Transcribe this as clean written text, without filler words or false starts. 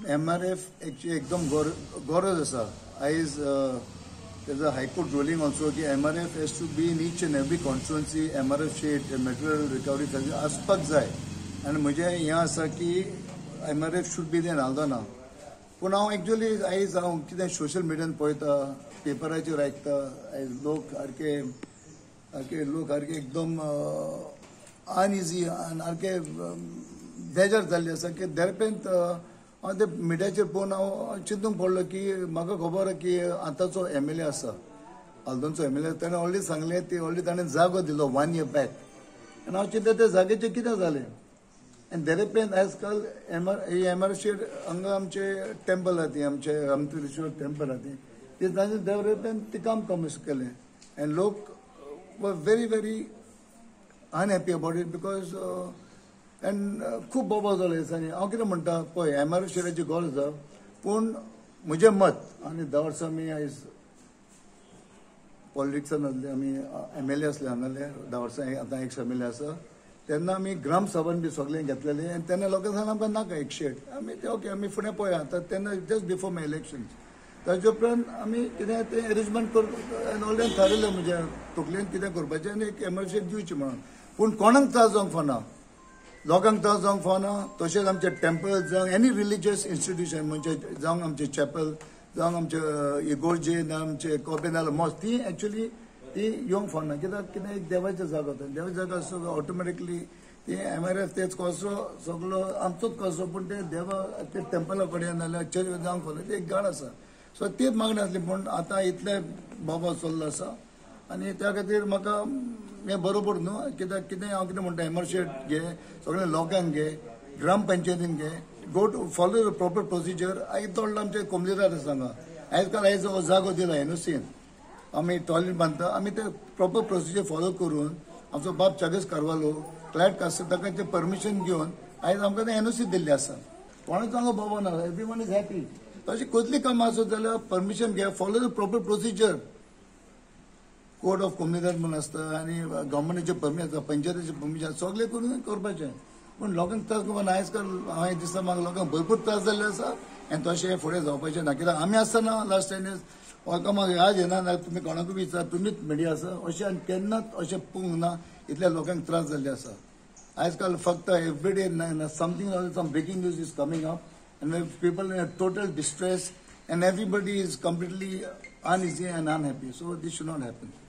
MRF actually एकदम गरज आसा. As there's a High Court ruling also कि MRF has to be in each and every constituency. MRF sheet, material recovery service आसपाक जाय. आणि म्हणजे हें आसा की MRF should be there नालदोना. पूण हांव एक्चुअली आयज हांव कितें सोशल मिडियान पळयता, पेपराचेर आयकता, आयज लोक सारके एकदम अनइजी आनी सारके बेजार जाल्ले आसा की देरपेंत हांव ते मिडियाचेर पळोवन हांव चिंतूंक पडलो की म्हाका खबर की आतांचो MLA आसा, हल्दोणचो MLA, ताणें ऑलरेडी सांगलें ती ऑलरेडी ताणें जागो दिलो 1 year बॅक. आनी हांव चिंतलें त्या जागेचें कितें जालें. आनी देरेपेंत आयज काल MRF हांगा आमचे टेंपल आहा ती, आमचे रामतीर्थ टेंपल आहा ती ताणें देरेपेंत ती काम कमिशन केलें. आनी लोक वर very unhappy about it because खूब बोबो जालो दिसांनी. हांव कितें म्हणटा पळय, MRF शेडाची गरज आसा, पूण म्हजें मत, आनी 10 वर्सां आमी आयज पॉलिटिक्सान आसले, आमी MLA आसले हांगाले 10 वर्सां, आतां एक्स MLA आसा. तेन्ना आमी ग्राम सभान बी सगळें घेतलेलें आनी तेन्ना लोकांक सांगलें आमकां नाका एक शेड. आमी ते ओके आमी फुडें पळया. आतां तेन्ना जस्ट बिफोर माय इलेक्शन्स ताजे उपरांत आमी कितें तें अरेंजमेंट ऑलरेडी थारयलें म्हज्या तकलेन कितें करपाचें आनी एक MRF शेड दिवचें म्हणून. पूण कोणाक त्रास जावंक फावना, लोकांक त्रास जावंक फावना. तशेंच आमचे टेंपल जावं एनी रिलिजियस इन्स्टिट्यूशन म्हणजे जावं आमचे चॅपल, जावं आमचे इगोर्जे ना आमचे कॉबेनाल मॉस्क, ती एक्चुअली ती येवंक फावना. कित्याक कितें एक देवाचें जागो आसा, देवाचें जागो आसा ऑटोमॅटिकली ती MRF तेच कसो सगळो आमचोच कसो, पूण ते देवा ते टेंपला कडेन नाल्यार चर्च जावंक फावना, ती एक गाड आसा. सो तीच मागणी आसली. पूण आतां इतले बाबा चल्लो आसा आनी त्या खातीर म्हाका हें बरोबर न्हू. कित्याक कितें हांव कितें म्हणटा, MRF शेड घे, सगळ्या लोकांक घे, ग्रामपंचायतीन घे, go to follow the proper procedure. आयज थोडे आमचे कोमलेदार आसा हांगा, आयज काल आयज हो जागो दिला NOCन, आमी टॉयलेट बांदता, आमी ते प्रॉपर प्रोसिजर फॉलो करून आमचो बाब चागेस कारवालो फ्लॅट कास्ट ताका ते परमिशन घेवन आयज आमकां ते NOC दिल्ले आसा. कोणाच हांगा बोबो ना, एवरीवन इज हॅपी. तशी कसली कामां आसत जाल्यार परमिशन घे, follow the proper procedure. Code of community म्हणून आसता आनी गव्हर्मेंटाचे परमिशन आसता, पंचायतीचे परमिशन सगळें करून करपाचें. पूण लोकांक त्रास करपाक आयज काल हांवें दिसता म्हाका लोकांक भरपूर त्रास जाल्ले आसा आनी तशें फुडें जावपाचें ना. कित्याक आमी आसतना लास्ट टायम म्हाका म्हाका याद येना ना, तुमी कोणाकूय विचार, तुमीच मिडिया आसा, अशें आनी केन्नाच अशें पळोवंक ना इतल्या लोकांक त्रास जाल्ले आसा. आयज काल फक्त everyday something some breaking news is coming up and people in a total distress and everybody is completely uneasy and unhappy. So this should not happen.